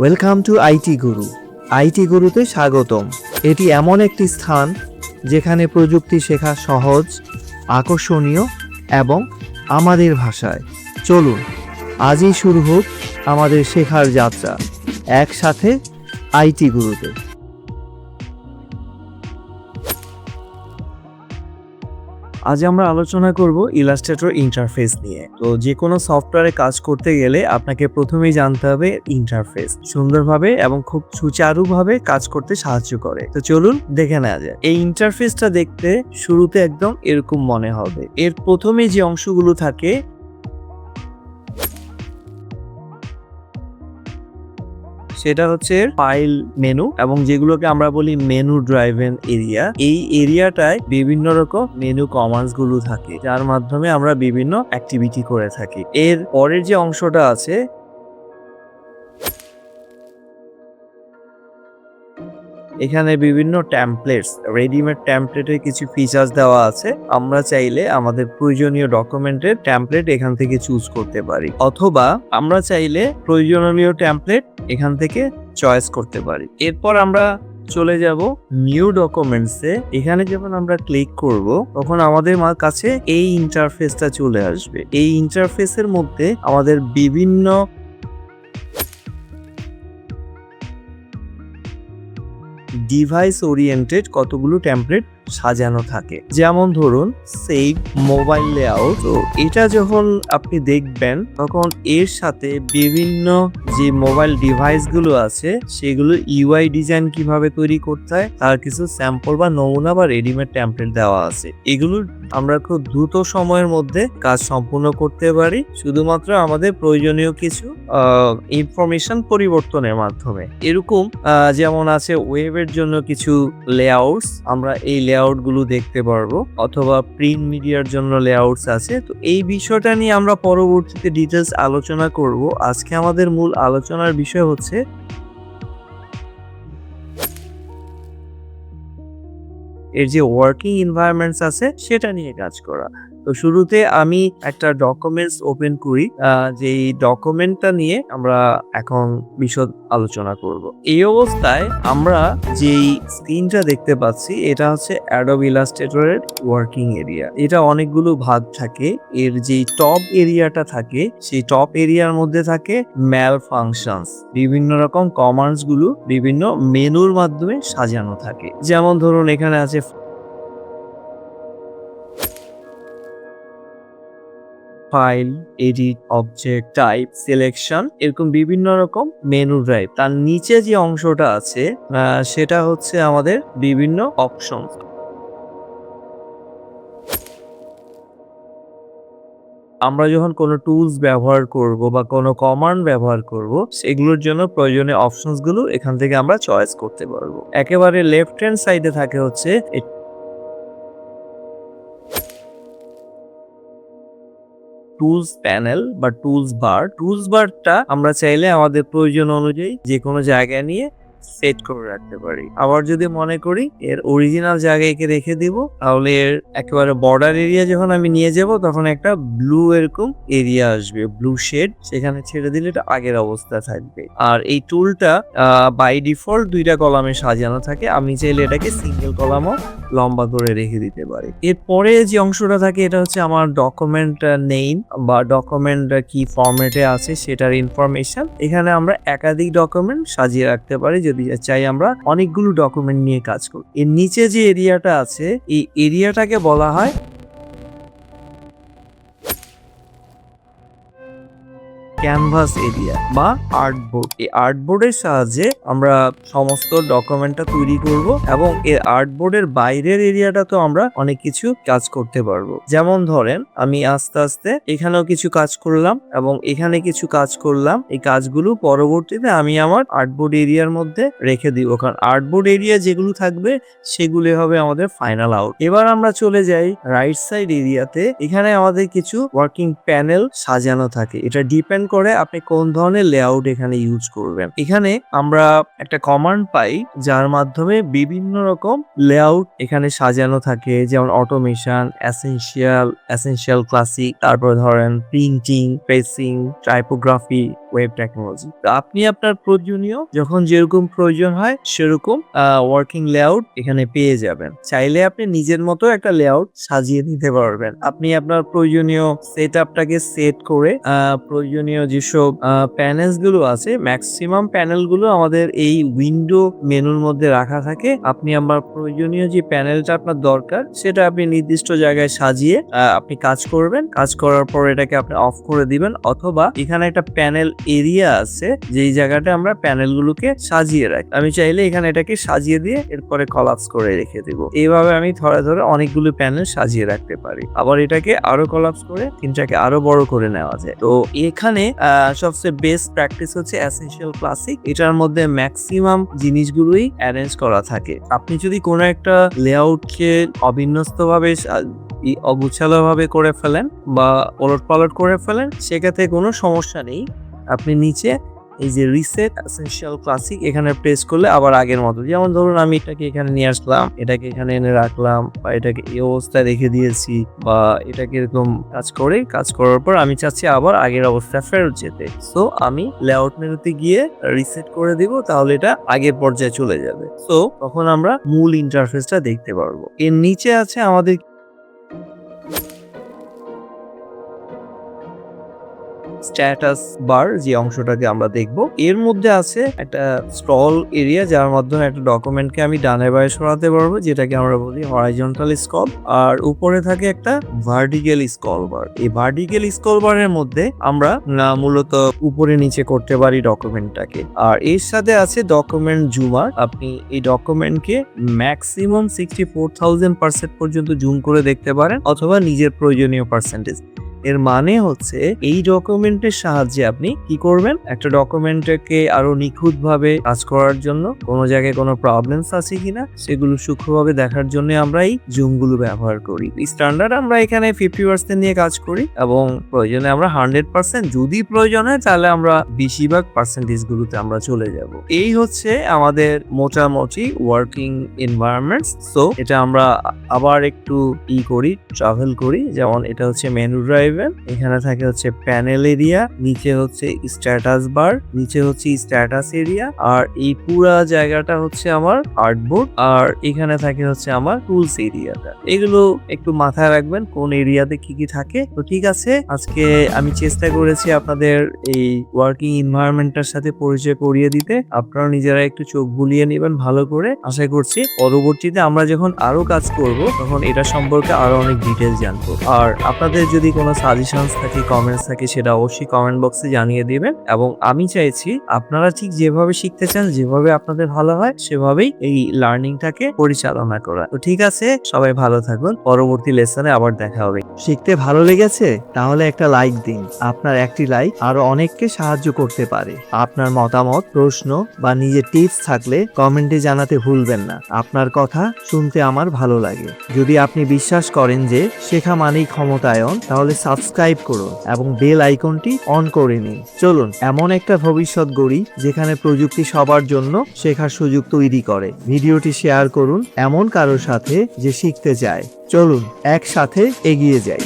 Welcome to IT Guru. IT গুরুতে স্বাগতম। এটি এমন একটি স্থান যেখানে প্রযুক্তি শেখা সহজ, আকর্ষণীয় এবং আমাদের ভাষায়। চলুন আজই শুরু হোক আমাদের শেখার যাত্রা একসাথে আইটি গুরুতে। আজ আমরা আলোচনা করব ইলাস্ট্রেটর ইন্টারফেস নিয়ে। তো যে কোনো সফটওয়্যারে কাজ করতে গেলে আপনাকে প্রথমেই জানতে হবে ইন্টারফেস সুন্দরভাবে এবং খুব সুচারুভাবে কাজ করতে সাহায্য করে। তো চলুন দেখে নেওয়া যায়। এই ইন্টারফেসটা দেখতে শুরুতে একদম এরকম মনে হবে। এর প্রথমে যে অংশগুলো থাকে সেটা হচ্ছে ফাইল মেনু, এবং যেগুলোকে আমরা বলি মেনু ড্রাইভেন এরিয়া। এই এরিয়াটায় বিভিন্ন রকম মেনু কমান্ডস গুলো থাকে, যার মাধ্যমে আমরা বিভিন্ন অ্যাক্টিভিটি করে থাকি। এর পরের যে অংশটা আছে এখানে বিভিন্ন টেমপ্লেটস, রেডিমেড টেমপ্লেটের কিছু ফিচার্স দেওয়া আছে। আমরা চাইলে আমাদের প্রয়োজনীয় ডকুমেন্টের টেমপ্লেট এখান থেকে চুজ করতে পারি, অথবা আমরা চাইলে প্রয়োজনীয় টেমপ্লেট এখান থেকে চয়েস করতে পারি। এরপর আমরা চলে যাব নিউ ডকুমেন্টসে। এখানে যখন আমরা ক্লিক করব তখন আমাদের কাছে এই ইন্টারফেসটা চলে আসবে। এই ইন্টারফেসের মধ্যে আমাদের বিভিন্ন ডিভাইস ওরিয়েন্টেড কতগুলো টেমপ্লেট সাজানো থাকে। যেমন ধরুন সেভ মোবাইল লেআউট। তো এটা যখন আপনি দেখবেন তখন এর সাথে বিভিন্ন যে মোবাইল ডিভাইস গুলো আছে সেগুলো ইউআই ডিজাইন কিভাবে তৈরি করতে হয় তার কিছু স্যাম্পল বা নমুনা বা রেডিমেড টেমপ্লেট দেওয়া আছে। এগুলো আমরা খুব দ্রুত সময়ের মধ্যে কাজ সম্পূর্ণ করতে পারি, শুধুমাত্র আমাদের প্রয়োজনীয় কিছু ইনফরমেশন পরিবর্তনের মাধ্যমে। এরকম যেমন আছে ওয়েবের জন্য কিছু লেআউটস, আমরা এই লেআউট গুলো দেখতে পারবো, অথবা প্রিন্ট মিডিয়ার জন্য লেআউটস আছে। তো এই বিষয়টা নিয়ে আমরা পরবর্তীতে ডিটেলস আলোচনা করব। আজকে আমাদের মূল আলোচনার বিষয় হচ্ছে এর যে ওয়ার্কিং এনভায়রনমেন্টস আছে সেটা নিয়ে কাজ করা। তো শুরুতে আমি একটা ডকুমেন্টস ওপেন করি, যেই ডকুমেন্টটা নিয়ে আমরা এখন বিশদ আলোচনা করব। এই অবস্থায় আমরা যেই স্ক্রিনটা দেখতে পাচ্ছি এটা হচ্ছে অ্যাডোব ইলাস্ট্রেটরের ওয়ার্কিং এরিয়া। এটা অনেকগুলো ভাগ থাকে। এর যেই টপ এরিয়াটা থাকে সেই টপ এরিয়ার মধ্যে থাকে ম্যাল ফাংশনস, বিভিন্ন রকম কমান্ডস গুলো বিভিন্ন মেনুর মাধ্যমে সাজানো থাকে। যেমন ধরুন এখানে আছে file, edit, object, type, selection, এরকম বিভিন্ন রকম মেনু ড্রাইভ। তার নিচে যে অংশটা আছে সেটা হচ্ছে আমাদের বিভিন্ন অপশন। আমরা যখন কোনো টুলস ব্যবহার করব বা কোনো কমান্ড ব্যবহার করব সেগুলোর জন্য প্রয়োজনীয় অপশনস গুলো এখান থেকে আমরা চয়েস করতে পারবো। একেবারে লেফট হ্যান্ড সাইডে থাকে হচ্ছে টুলস প্যানেল বা টুলস বার। টুলস বারটা আমরা চাইলে আমাদের প্রয়োজন অনুযায়ী যে কোনো জায়গায় নিয়ে সেট করে রাখতে পারি। আবার যদি মনে করি এর অরিজিনাল জায়গায় রেখে দিব, তাহলে এর একেবারে বর্ডার এরিয়া যখন আমি নিয়ে যাব তখন একটা ব্লু এরকম এরিয়া আসবে, ব্লু শেড, সেখানে ছেড়ে দিলে এটা আগের অবস্থা থাকবে। আর এই টুলটা বাই ডিফল্ট দুইটা কলামে সাজানো থাকে। আমি চাইলে এটাকে সিঙ্গেল কলামও লম্বা করে রেখে দিতে পারি। এরপরে যে অংশটা থাকে এটা হচ্ছে আমার ডকুমেন্ট নেম বা ডকুমেন্ট কি ফরম্যাটে আছে সেটার ইনফরমেশন। এখানে আমরা একাধিক ডকুমেন্ট সাজিয়ে রাখতে পারি যদি চাই আমরা অনেকগুলো ডকুমেন্ট নিয়ে কাজ করি। এর নিচে যে এরিয়াটা আছে এই এরিয়াটাকে বলা হয় ক্যানভাস এরিয়া বা আর্টবোর্ড। এই আর্টবোর্ডের সাহায্যে আমরা সমস্ত ডকুমেন্টটা তৈরি করব, এবং এই আর্টবোর্ডের বাইরের এরিয়াটা তো আমরা অনেক কিছু কাজ করতে পারবো। যেমন ধরেন আমি আস্তে আস্তে এখানেও কিছু কাজ করলাম এবং এখানে কিছু কাজ করলাম। এই কাজগুলো পরবর্তীতে আমি আমার আর্টবোর্ড এরিয়ার মধ্যে রেখে দিব, কারণ আর্টবোর্ড এরিয়া যেগুলো থাকবে সেগুলো হবে আমাদের ফাইনাল আউট। এবার আমরা চলে যাই রাইট সাইড এরিয়াতে। এখানে আমাদের কিছু ওয়ার্কিং প্যানেল সাজানো থাকে। এটা ডিপেন্ড করে আপনি কোন ধরনের লেআউট এখানে ইউজ করবেন। এখানে আমরা একটা কমান্ড পাই যার মাধ্যমে বিভিন্ন রকম লেআউট এখানে সাজানো থাকে, যেমন অটোমেশন, এসেনশিয়াল ক্লাসিক, তারপর ধরেন printing, pressing, typography, web technology. তো আপনি আপনার প্রয়োজনীয় যখন যেরকম প্রয়োজন হয় সেরকম ওয়ার্কিং লেআউট এখানে পেয়ে যাবেন। চাইলে আপনি নিজের মতো একটা লেআউট সাজিয়ে নিতে পারবেন। আপনি আপনার প্রয়োজনীয় সেটআপটাকে সেট করে প্রয়োজনীয় যেসব প্যানেলস গুলো আছে, ম্যাক্সিমাম প্যানেল গুলো আমাদের এই উইন্ডো মেনুর মধ্যে রাখা থাকে। আপনি আমার প্রয়োজনীয় যে প্যানেলটা আপনার দরকার সেটা আপনি নির্দিষ্ট জায়গায় সাজিয়ে আপনি কাজ করবেন। কাজ করার পর এটাকে আপনি অফ করে দিবেন, অথবা এখানে একটা প্যানেল এরিয়া আছে যেই জায়গাটা আমরা প্যানেল গুলোকে সাজিয়ে রাখি। আমি চাইলে এখানে এটাকে সাজিয়ে দিয়ে এরপরে কলাপস করে রেখে দিব। এইভাবে আমি ধরে ধরে অনেকগুলো প্যানেল সাজিয়ে রাখতে পারি। আবার এটাকে আরো কলাপস করে তিনটাকে আরো বড় করে নেওয়া যায়। তো এখানে সবচেয়ে বেস্ট প্র্যাকটিস হচ্ছে এসেনশিয়াল ক্লাসিক। এটার মধ্যে ম্যাক্সিমাম জিনিসগুলোই অ্যারেঞ্জ করা থাকে। আপনি যদি কোনো একটা লেআউটকে অবিন্যস্তভাবে অগুছালো ভাবে করে ফেলেন বা ওলটপালট করে ফেলেন, সেক্ষেত্রে কোনো সমস্যা নেই। আপনি নিচে এই যে রিসেট এসেনশিয়াল ক্লাসিক এখানে প্রেস করলে আবার আগের মতো, যেমন ধরুন আমি এটাকে এখানে নিয়ে আসলাম, এটাকে এখানে এনে রাখলাম, বা এটাকে এই অবস্থায় রেখে দিয়েছি, বা এটাকে এরকম কাজ করার পর আমি চাচ্ছি আবার আগের অবস্থায় ফেরত যেতে। সো আমি লেআউট মেনুতে গিয়ে রিসেট করে দিব, তাহলে এটা আগের পর্যায়ে চলে যাবে। সো তখন আমরা মূল ইন্টারফেসটা দেখতে পারবো। এর নিচে আছে আমাদের স্ট্যাটাস বার, যে অংশটাকে আমরা দেখব। এর মধ্যে আছে একটা স্ক্রল এরিয়া, যার মাধ্যমে একটা ডকুমেন্টকে আমি ডানে বাঁয়ে সরাতে পারবো, যেটাকে আমরা বলি হরাইজন্টাল স্ক্রল। আর উপরে থাকে একটা ভার্টিক্যাল স্ক্রল বার। এই ভার্টিক্যাল স্ক্রল বারের মধ্যে আমরা মূলত উপরে নিচে করতে পারি ডকুমেন্টটাকে। আর এর সাথে আছে ডকুমেন্ট জুমার। আপনি এই ডকুমেন্টকে ম্যাক্সিমাম 64,000% পর্যন্ত জুম করে দেখতে পারেন, অথবা নিজের প্রয়োজনীয় পার্সেন্টেজ। এর মানে হচ্ছে এই ডকুমেন্টের সাহায্যে আপনি কি করবেন, একটা ডকুমেন্টকে আরো নিখুঁতভাবে কাজ করার জন্য কোনো জায়গায় কোনো প্রবলেমস আছে কিনা সেগুলো সূক্ষ্মভাবে দেখার জন্য আমরা এই জুমগুলো ব্যবহার করি। স্ট্যান্ডার্ড আমরা এখানে 50% নিয়ে কাজ করি, এবং প্রয়োজনে আমরা 100%, যদি প্রয়োজন হয় তাহলে আমরা বেশিরভাগ পার্সেন্টেজ গুলোতে আমরা চলে যাব। এই হচ্ছে আমাদের মোটামুটি ওয়ার্কিং এনভায়রনমেন্টস। সো এটা আমরা আবার একটু ট্রাভেল করি। যেমন এটা হচ্ছে মেনু ড্রাইভ, এখানে থাকে হচ্ছে প্যানেল এরিয়া, নিচে হচ্ছে স্ট্যাটাস বার, নিচে হচ্ছে স্ট্যাটাস এরিয়া, আর এই পুরা জায়গাটা হচ্ছে আমার আর্টবোর্ড, আর এখানে থাকে হচ্ছে আমার টুলস এরিয়াটা। এগুলো একটু মাথায় রাখবেন কোন এরিয়াতে কি কি থাকে। তো ঠিক আছে, আজকে আমি চেষ্টা করেছি আপনাদের এই ওয়ার্কিং এনভায়রনমেন্টটার সাথে পরিচয় করিয়ে দিতে। আপনারা নিজেরা একটু চোখ বুলিয়ে নেবেন ভালো করে। আশা করছি পরবর্তীতে আমরা যখন আরো কাজ করব তখন এটা সম্পর্কে আরো অনেক ডিটেইলস জানবো। আর আপনাদের যদি কোনো সাজেশনস থাকে, কমেন্টস থাকে, সেটা অবশ্যই কমেন্ট বক্সে জানিয়ে দিবেন। এবং আমি চাইছি আপনারা ঠিক যেভাবে শিখতে চান, যেভাবে আপনাদের ভালো হয় সেভাবেই এই লার্নিংটাকে পরিচালনা করা। তো ঠিক আছে, সবাই ভালো থাকুন। পরবর্তী লেসনে আবার দেখা হবে। শিখতে ভালো লেগেছে? তাহলে একটা লাইক দিন। আপনার একটি লাইক আরো অনেককে সাহায্য করতে পারে। আপনার মতামত, প্রশ্ন বা নিজের টিপস থাকলে কমেন্টে জানাতে ভুলবেন না। আপনার কথা শুনতে আমার ভালো লাগে। যদি আপনি বিশ্বাস করেন যে শেখা মানেই ক্ষমতায়ন, তাহলে সাবস্ক্রাইব করুন এবং বেল আইকনটি অন করে নিন। চলুন এমন একটা ভবিষ্যৎ গড়ি যেখানে প্রযুক্তি সবার জন্য শেখার সুযোগ তৈরি করে। ভিডিওটি শেয়ার করুন এমন কারোর সাথে যে শিখতে চায়। চলুন একসাথে এগিয়ে যাই।